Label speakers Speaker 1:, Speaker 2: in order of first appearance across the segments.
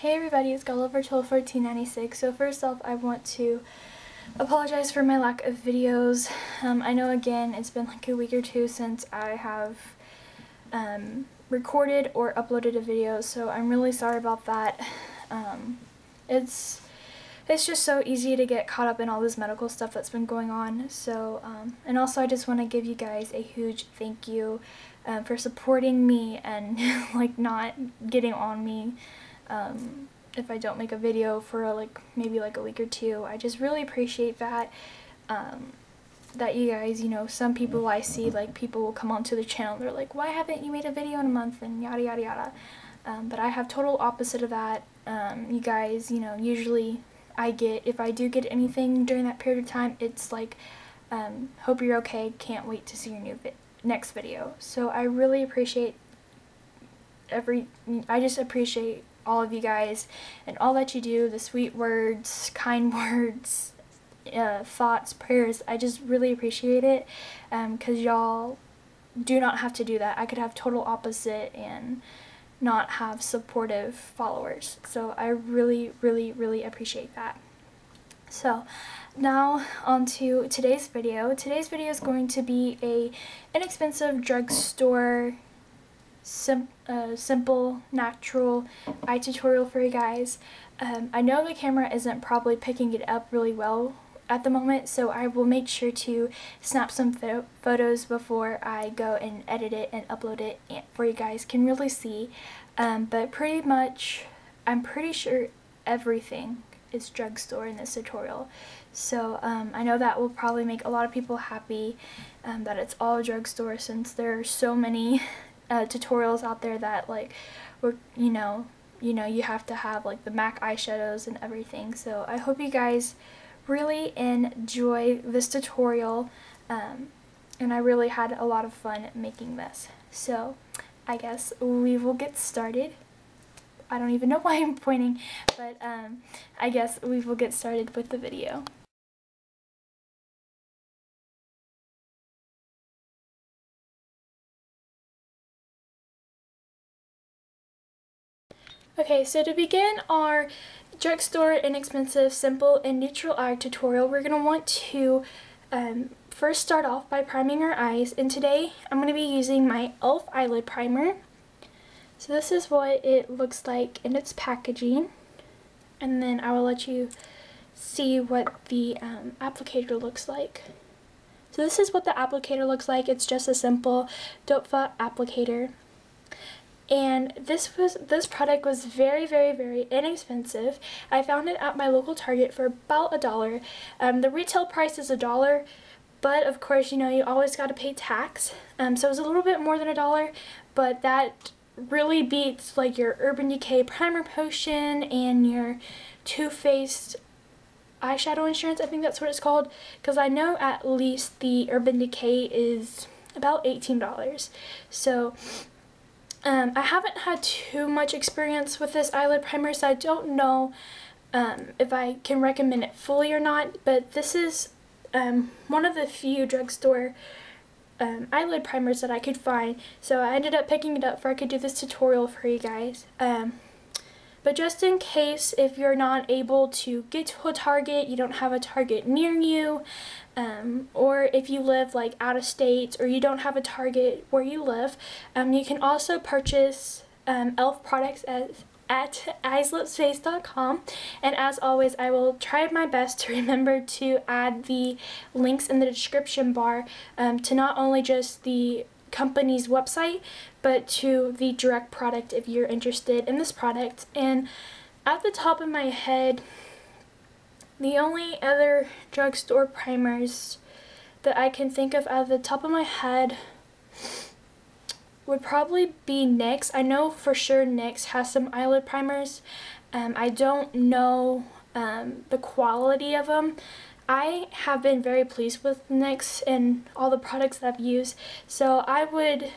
Speaker 1: Hey everybody, it's Gulliver121496. So first off, I want to apologize for my lack of videos. I know again it's been like a week or two since I have recorded or uploaded a video, so I'm really sorry about that. It's just so easy to get caught up in all this medical stuff that's been going on. So and also I just want to give you guys a huge thank you for supporting me and like not getting on me if I don't make a video for maybe a week or two. I just really appreciate that. That you guys, you know, some people I see, people will come onto the channel, they're like, why haven't you made a video in a month, and yada yada yada. But I have total opposite of that. You guys, you know, usually if I do get anything during that period of time, it's like, hope you're okay, can't wait to see your next video. So I really appreciate I just appreciate all of you guys and all that you do, the sweet words, kind words, thoughts, prayers. I just really appreciate it, because y'all do not have to do that. I could have total opposite and not have supportive followers. So I really, really, really appreciate that. So now on to today's video. Today's video is going to be a inexpensive drugstore simple natural eye tutorial for you guys. I know the camera isn't probably picking it up really well at the moment, so I will make sure to snap some photos before I go and edit it and upload it for you guys can really see. But pretty much I'm pretty sure everything is drugstore in this tutorial, so I know that will probably make a lot of people happy, that it's all drugstore, since there are so many tutorials out there that you have to have the MAC eyeshadows and everything. So I hope you guys really enjoy this tutorial, and I really had a lot of fun making this. So I guess we will get started. I don't even know why I'm pointing, but I guess we will get started with the video. Okay, so to begin our drugstore inexpensive simple and neutral eye tutorial, we're going to want to first start off by priming our eyes, and today I'm going to be using my E.L.F. eyelid primer. So this is what it looks like in its packaging, and then I will let you see what the applicator looks like. So this is what the applicator looks like. It's just a simple doe-foot applicator. And this product was very, very, very inexpensive. I found it at my local Target for about $1. The retail price is $1, but of course, you know, you always got to pay tax. So it was a little bit more than $1, but that really beats your Urban Decay Primer Potion and your Too Faced eyeshadow insurance. I think that's what it's called, because I know at least the Urban Decay is about $18. So I haven't had too much experience with this eyelid primer, so I don't know if I can recommend it fully or not, but this is one of the few drugstore eyelid primers that I could find, so I ended up picking it up so I could do this tutorial for you guys. But just in case, if you're not able to get to a Target, you don't have a Target near you, or if you live out of state, or you don't have a Target where you live, you can also purchase E.L.F. products at eyeslipsface.com. And as always, I will try my best to remember to add the links in the description bar to not only just the company's website, but to the direct product if you're interested in this product. And at the top of my head, the only other drugstore primers that I can think of at the top of my head would probably be NYX. I know for sure NYX has some eyelid primers. I don't know the quality of them. I have been very pleased with NYX and all the products that I've used, so I would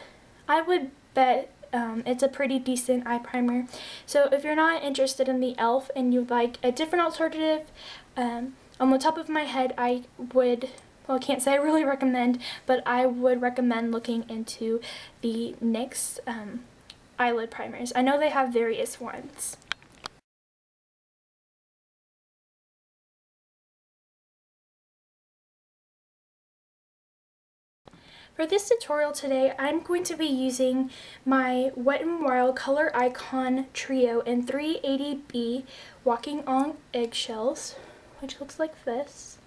Speaker 1: bet it's a pretty decent eye primer. So if you're not interested in the E.L.F. and you'd like a different alternative, on the top of my head I would, well, I can't say I really recommend, but I would recommend looking into the NYX eyelid primers. I know they have various ones. For this tutorial today, I'm going to be using my Wet n Wild Color Icon Trio in 380B Walking on Eggshells, which looks like this.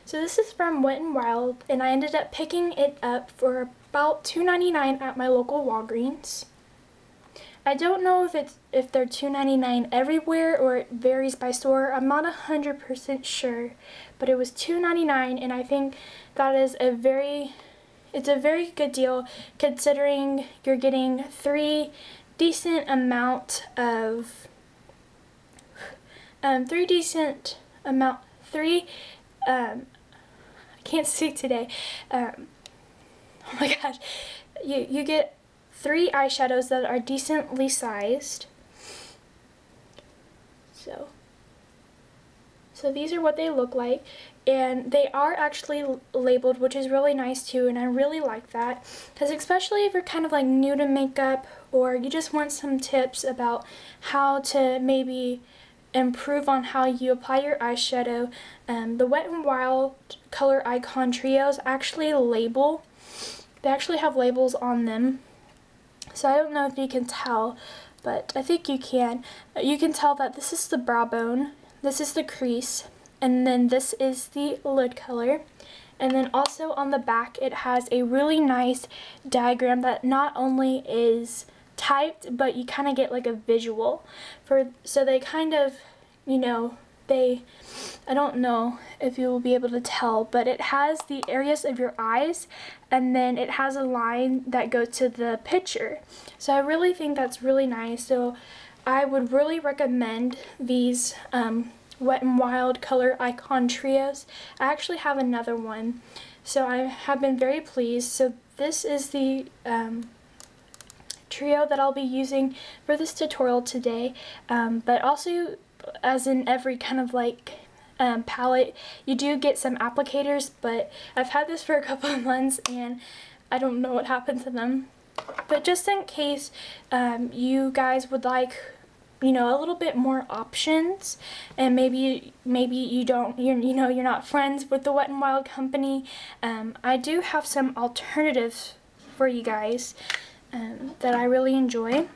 Speaker 1: So this is from Wet n Wild, and I ended up picking it up for about $2.99 at my local Walgreens. I don't know if they're $2.99 everywhere or it varies by store. I'm not 100% sure, but it was $2.99, and I think that is a very good deal considering you're getting three I can't speak today. Oh my gosh, you get 3 eyeshadows that are decently sized. So these are what they look like, and they are actually labeled, which is really nice too, and I really like that, because especially if you're kind of like new to makeup or you just want some tips about how to maybe improve on how you apply your eyeshadow, the Wet n Wild Color Icon Trios actually label. They actually have labels on them. So I don't know if you can tell, but I think you can. You can tell that this is the brow bone, this is the crease, and then this is the lid color. And then also on the back it has a really nice diagram that not only is typed, but you kind of get like a visual. So they kind of, you know, I don't know if you will be able to tell, but it has the areas of your eyes, and then it has a line that goes to the picture. So I really think that's really nice. So I would really recommend these Wet n Wild Color Icon Trios. I actually have another one, so I have been very pleased. So this is the trio that I'll be using for this tutorial today, but also, as in every kind of like palette, you do get some applicators, but I've had this for a couple of months and I don't know what happened to them. But just in case you guys would like, you know, a little bit more options, and maybe you don't, you're not friends with the Wet n Wild company, I do have some alternatives for you guys that I really enjoy.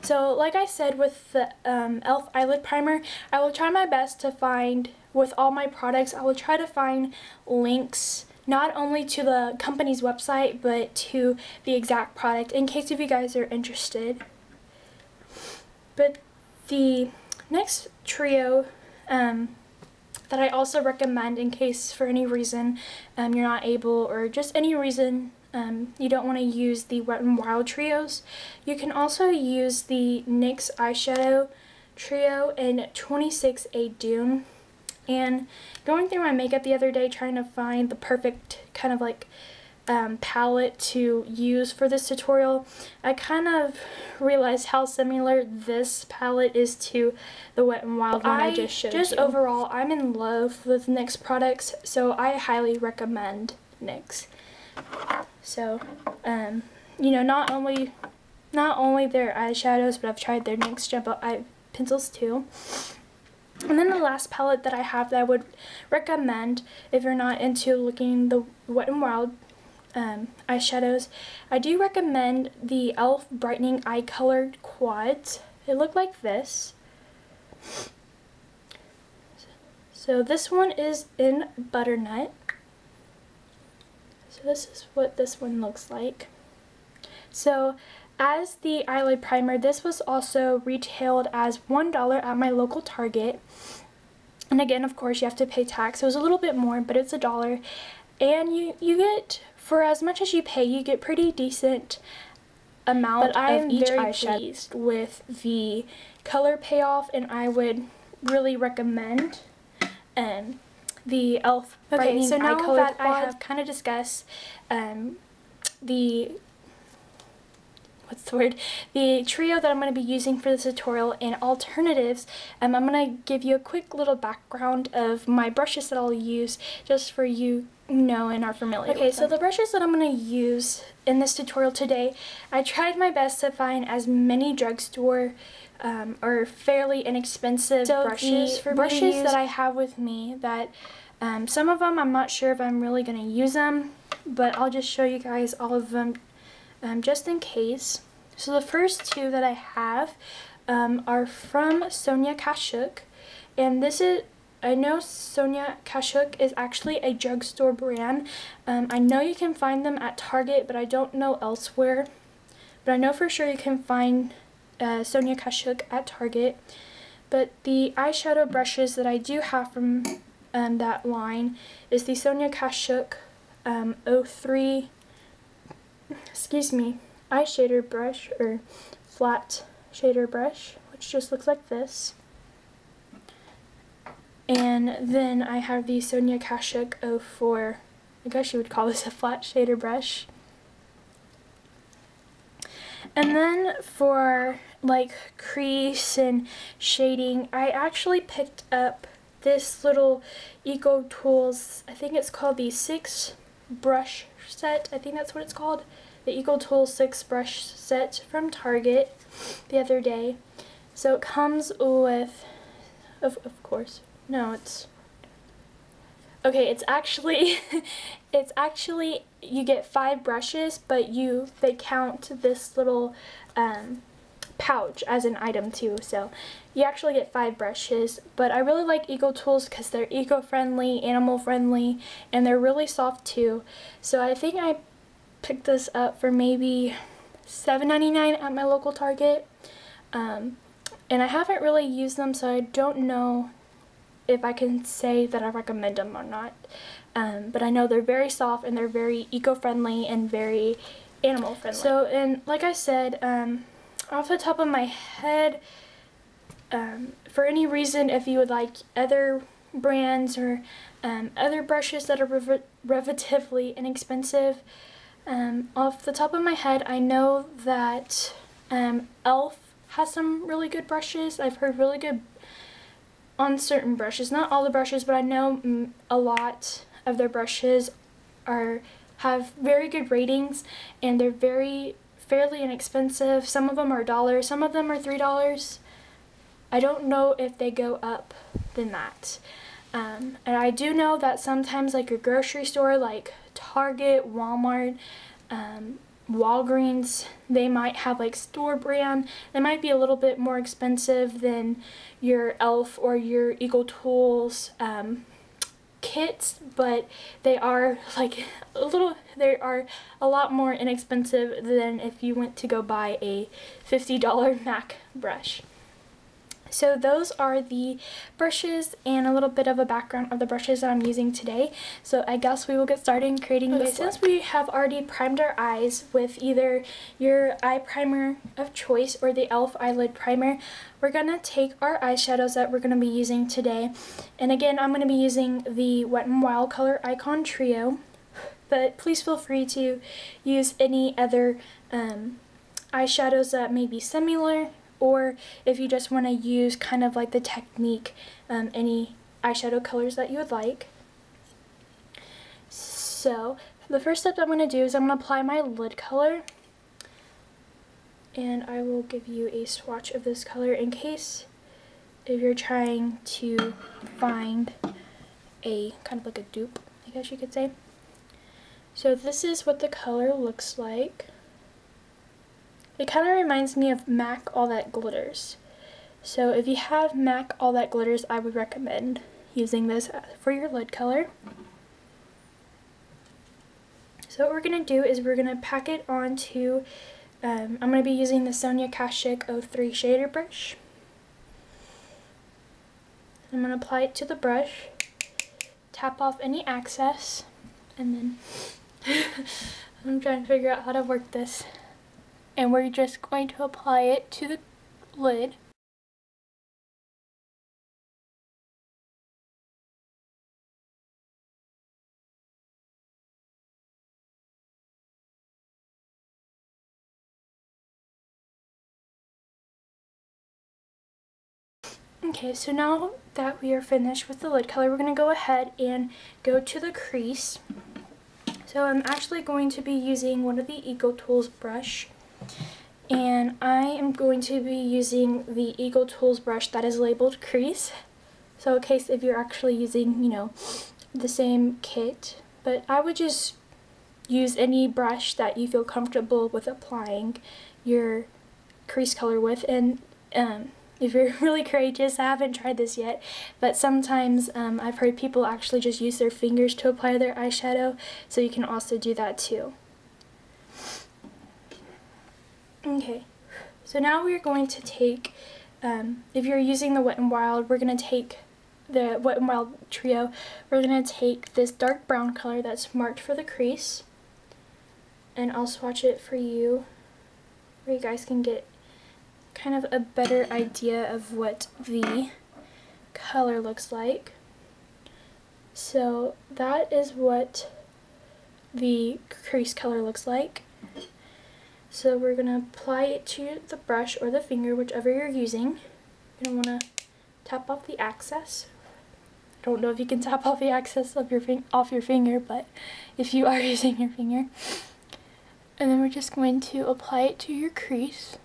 Speaker 1: So like I said, with the E.L.F. eyelid primer, I will try my best to find, with all my products, I will try to find links not only to the company's website, but to the exact product, in case if you guys are interested. But the next trio that I also recommend, in case for any reason you're not able, or just any reason you don't want to use the Wet n Wild trios, you can also use the NYX eyeshadow trio in 26A Dune. And going through my makeup the other day trying to find the perfect kind of like palette to use for this tutorial, I kind of realized how similar this palette is to the Wet n Wild one I just showed you. Overall, I'm in love with NYX products, so I highly recommend NYX. So, you know, not only their eyeshadows, but I've tried their NYX Jumbo Eye pencils too. And then the last palette that I have that I would recommend if you're not into looking the Wet n Wild eyeshadows, I do recommend the E.L.F. Brightening Eye Colored Quads. They look like this. So this one is in Butternut. So this is what this one looks like. So as the eyelid primer, this was also retailed as $1 at my local Target. And again, of course, you have to pay tax. So it was a little bit more, but it's $1. And you get, for as much as you pay, you get pretty decent amount of each eyeshadow with the color payoff, and I would really recommend the E.L.F. Brightening Eye Colored Quads. Okay, so now that I have kind of discussed the trio that I'm going to be using for this tutorial and alternatives, I'm going to give you a quick little background of my brushes that I'll use, just for you know and are familiar with them. Okay, so the brushes that I'm going to use in this tutorial today, I tried my best to find as many drugstore or fairly inexpensive brushes that I have with me that Some of them I'm not sure if I'm really going to use them, but I'll just show you guys all of them just in case. So the first two that I have are from Sonia Kashuk, and this is, I know Sonia Kashuk is actually a drugstore brand. I know you can find them at Target, but I don't know elsewhere. But I know for sure you can find Sonia Kashuk at Target. But the eyeshadow brushes that I do have from that line is the Sonia Kashuk 03, eye shader brush, or flat shader brush, which just looks like this. And then I have the Sonia Kashuk 04, I guess you would call this a flat shader brush. And then for like crease and shading, I actually picked up this little Eco Tools, I think it's called the 6 brush set, I think that's what it's called, the Eco Tools 6 brush set from Target the other day. So it comes with, of course, no, it's, okay, it's actually, you get 5 brushes, but they count this little pouch as an item too, so you actually get 5 brushes. But I really like Eco Tools because they're eco-friendly, animal-friendly, and they're really soft too. So I think I picked this up for maybe $7.99 at my local Target, and I haven't really used them, so I don't know if I can say that I recommend them or not. But I know they're very soft and they're very eco-friendly and very animal-friendly. So, and like I said, off the top of my head, for any reason, if you would like other brands or other brushes that are relatively inexpensive, off the top of my head, I know that E.L.F has some really good brushes. I've heard really good on certain brushes, not all the brushes, but I know a lot of their brushes have very good ratings, and they're fairly inexpensive. Some of them are $1, some of them are $3. I don't know if they go up than that. And I do know that sometimes like a grocery store like Target, Walmart, Walgreens, they might have like store brand. They might be a little bit more expensive than your E.L.F or your Eco Tools kits, but they are like they are a lot more inexpensive than if you went to go buy a $50 MAC brush. So those are the brushes and a little bit of a background of the brushes that I'm using today. So I guess we will get started creating this look. Since we have already primed our eyes with either your eye primer of choice or the E.L.F eyelid primer, we're going to take our eyeshadows that we're going to be using today. And again, I'm going to be using the Wet n Wild Color Icon Trio, but please feel free to use any other eyeshadows that may be similar, or if you just want to use kind of like the technique, any eyeshadow colors that you would like. So the first step I'm going to do is I'm going to apply my lid color, and I will give you a swatch of this color in case if you're trying to find a kind of like a dupe, I guess you could say. So this is what the color looks like. It kind of reminds me of MAC All That Glitters. So if you have MAC All That Glitters, I would recommend using this for your lid color. So what we're going to do is we're going to pack it onto, I'm going to be using the Sonia Kashuk 03 shader brush. I'm going to apply it to the brush, tap off any excess, and then I'm trying to figure out how to work this. And we're just going to apply it to the lid. Okay, so now that we are finished with the lid color, we're going to go ahead and go to the crease. So I'm actually going to be using one of the Eco Tools brush. And I am going to be using the Eco Tools brush that is labeled crease. So in case if you're actually using, you know, the same kit, but I would just use any brush that you feel comfortable with applying your crease color with. And if you're really courageous, I haven't tried this yet, but sometimes I've heard people actually just use their fingers to apply their eyeshadow, so you can also do that too. Okay, so now we're going to take, if you're using the Wet n Wild, we're going to take the Wet n Wild trio. We're going to take this dark brown color that's marked for the crease, and I'll swatch it for you where you guys can get kind of a better idea of what the color looks like. So that is what the crease color looks like. So we're going to apply it to the brush or the finger, whichever you're using. You're going to want to tap off the excess. I don't know if you can tap off the excess of your off your finger, but if you are using your finger. And then we're just going to apply it to your crease.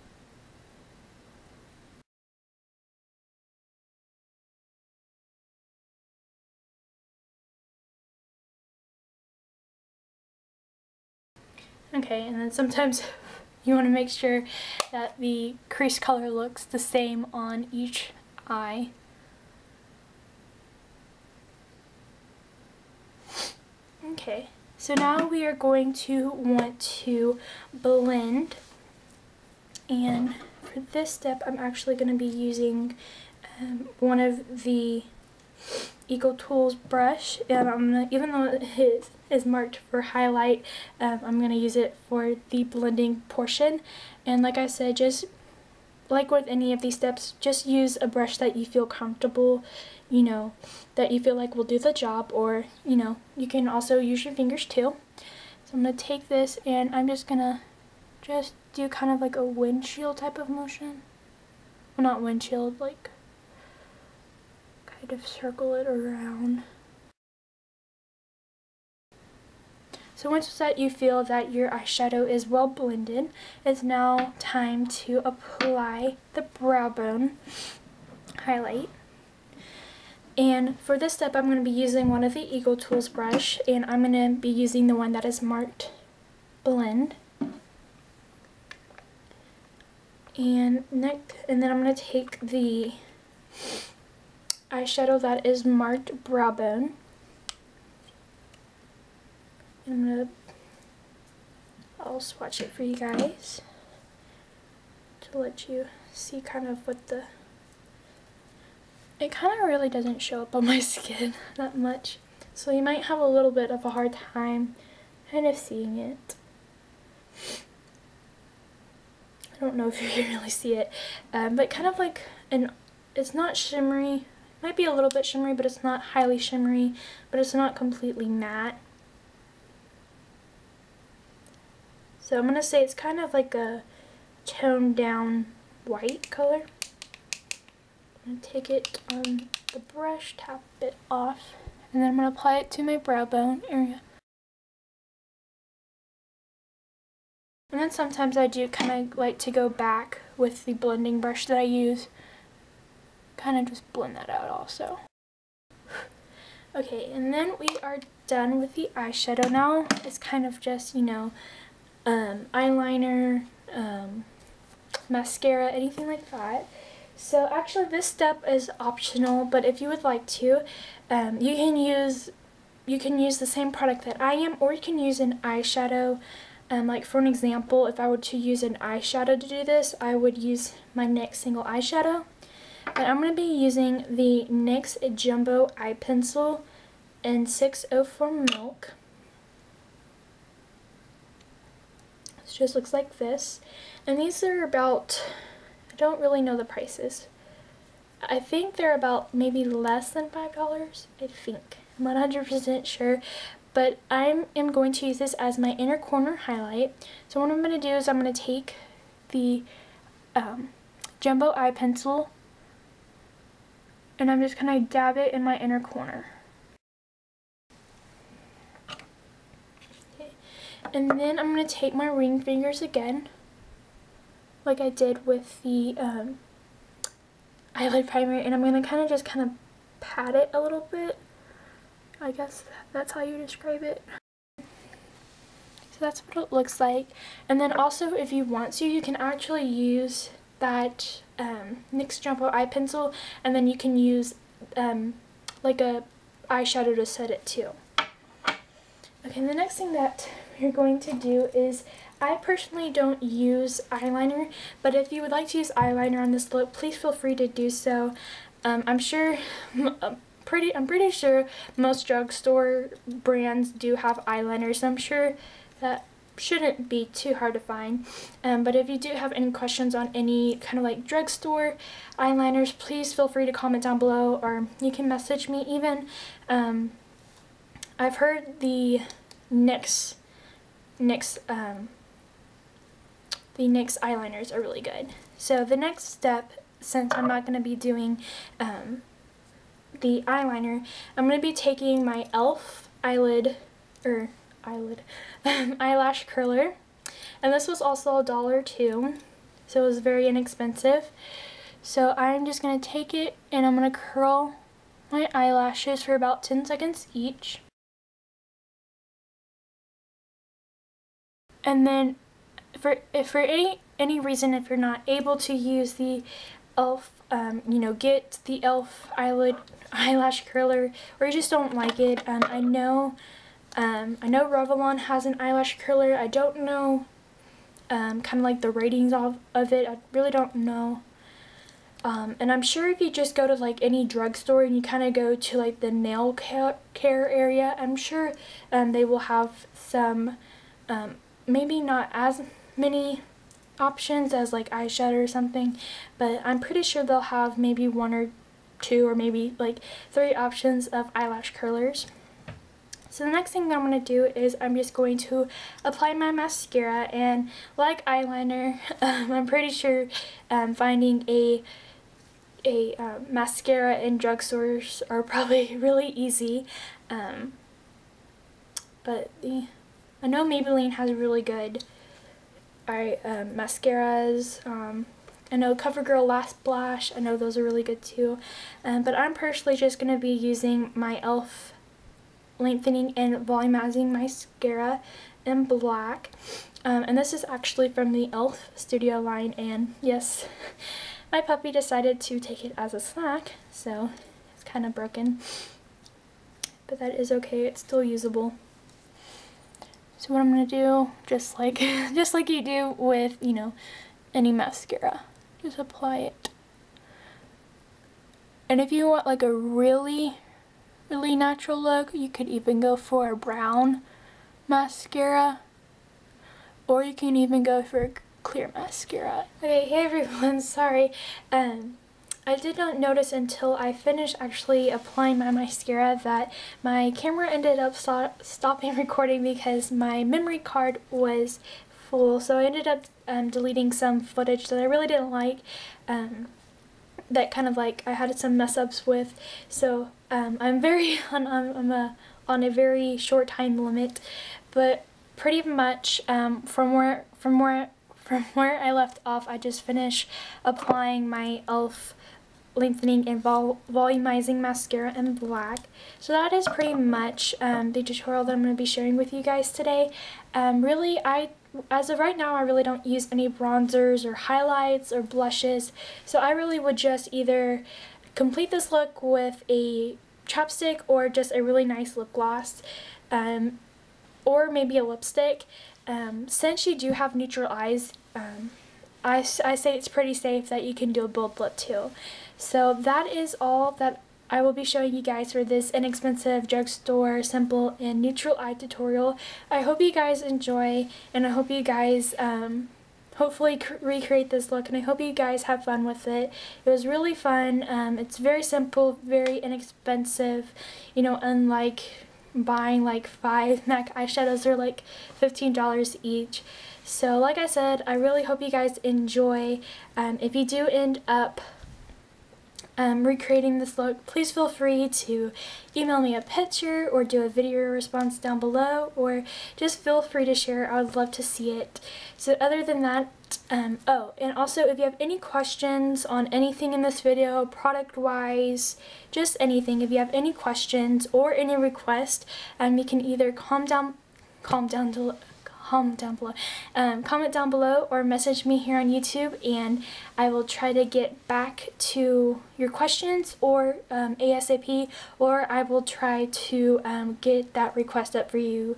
Speaker 1: Okay, and then sometimes you want to make sure that the crease color looks the same on each eye. Okay, so now we are going to want to blend, and for this step I'm actually going to be using one of the Eagle Tools brush, and I'm gonna, even though it is marked for highlight, I'm gonna use it for the blending portion. And like I said, just like with any of these steps, just use a brush that you feel comfortable, you know, that you feel like will do the job, or you know, you can also use your fingers too. So I'm gonna take this and I'm just gonna do kind of like a windshield type of motion. Well, not windshield, like kind of circle it around. So once that you feel that your eyeshadow is well blended, it's now time to apply the brow bone highlight. And for this step I'm going to be using one of the Eagle Tools brush, and I'm going to be using the one that is marked blend. And then I'm going to take the eyeshadow that is marked brow bone. And I'll swatch it for you guys to let you see kind of what it kind of really doesn't show up on my skin that much, so you might have a little bit of a hard time kind of seeing it. I don't know if you can really see it, but kind of like it's not shimmery. It might be a little bit shimmery, but it's not highly shimmery, but it's not completely matte. So I'm going to say it's kind of like a toned down white color. I'm going to take it on the brush, tap it off, and then I'm going to apply it to my brow bone area. And then sometimes I do kind of like to go back with the blending brush that I use. Kind of just blend that out also. Okay, and then we are done with the eyeshadow. Now it's kind of just, you know, eyeliner, mascara, anything like that. So actually this step is optional, but if you would like to, you can use the same product that I am, or you can use an eyeshadow. Like for an example, if I were to use an eyeshadow to do this, I would use my NYX single eyeshadow. But I'm going to be using the NYX Jumbo Eye Pencil in 604 Milk. It just looks like this. And these are about, I don't really know the prices. I think they're about maybe less than $5, I think. I'm not 100% sure. But I am going to use this as my inner corner highlight. So what I'm going to do is I'm going to take the Jumbo Eye Pencil, and I'm just going to dab it in my inner corner. Okay. And then I'm going to take my ring fingers again, like I did with the eyelid primer, and I'm going to kind of pat it a little bit I guess that's how you describe it. So that's what it looks like. And then also, if you want to, you can actually use that NYX Jumbo eye pencil, and then you can use like a eyeshadow to set it too. Okay, the next thing that you're going to do is, I personally don't use eyeliner, but if you would like to use eyeliner on this look, please feel free to do so. I'm pretty sure most drugstore brands do have eyeliner, so I'm sure that shouldn't be too hard to find. But if you do have any questions on any kind of like drugstore eyeliners, please feel free to comment down below, or you can message me even. I've heard the NYX eyeliners are really good. So the next step, since I'm not going to be doing the eyeliner, I'm going to be taking my E.L.F. eyelash curler, and this was also $1 too, so it was very inexpensive. So I'm just going to take it and I'm going to curl my eyelashes for about 10 seconds each. And then for any reason, if you're not able to use the E.L.F, you know, get the E.L.F. eyelash curler, or you just don't like it. I know Revlon has an eyelash curler. I don't know kind of like the ratings of it. I really don't know. And I'm sure if you just go to like any drugstore and you kind of go to like the nail care area, I'm sure they will have some, maybe not as many options as like eyeshadow or something, but I'm pretty sure they'll have maybe 1 or 2 or maybe like 3 options of eyelash curlers. So the next thing that I'm going to do is I'm just going to apply my mascara, and like eyeliner, I'm pretty sure finding a mascara in drugstores are probably really easy, but I know Maybelline has really good mascaras. I know Covergirl Last Splash, I know those are really good too, but I'm personally just going to be using my E.L.F. Lengthening and Volumizing mascara in black, and this is actually from the E.L.F. Studio line, and yes, my puppy decided to take it as a snack, so it's kind of broken, but that is okay, it's still usable. So what I'm going to do, just like you do with, you know, any mascara, just apply it. And if you want like a really natural look, you could even go for a brown mascara, or you can even go for a clear mascara. Okay, hey everyone, sorry. I did not notice until I finished actually applying my mascara that my camera ended up stopping recording because my memory card was full, so I ended up deleting some footage that I really didn't like, that kind of like I had some mess ups with, so I'm very on a very short time limit, but pretty much from where I left off, I just finished applying my E.L.F. Lengthening and Volumizing mascara in black. So that is pretty much the tutorial that I'm going to be sharing with you guys today. Really, as of right now, I really don't use any bronzers or highlights or blushes, so I really would just either complete this look with a chapstick or just a really nice lip gloss, or maybe a lipstick. Since you do have neutral eyes, I say it's pretty safe that you can do a bold lip too. So that is all that I will be showing you guys for this inexpensive drugstore simple and neutral eye tutorial. I hope you guys enjoy, and I hope you guys hopefully recreate this look, and I hope you guys have fun with it. It was really fun. It's very simple, very inexpensive, you know, unlike buying like 5 MAC eyeshadows. They're like $15 each. So like I said, I really hope you guys enjoy. If you do end up recreating this look, please feel free to email me a picture or do a video response down below, or just feel free to share. I would love to see it. So other than that, oh, and also if you have any questions on anything in this video, product wise, just anything, if you have any questions or any requests, you can either comment down below or message me here on YouTube, and I will try to get back to your questions or ASAP, or I will try to get that request up for you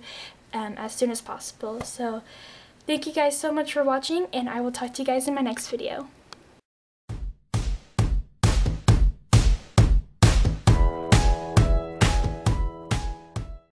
Speaker 1: as soon as possible. So thank you guys so much for watching, and I will talk to you guys in my next video.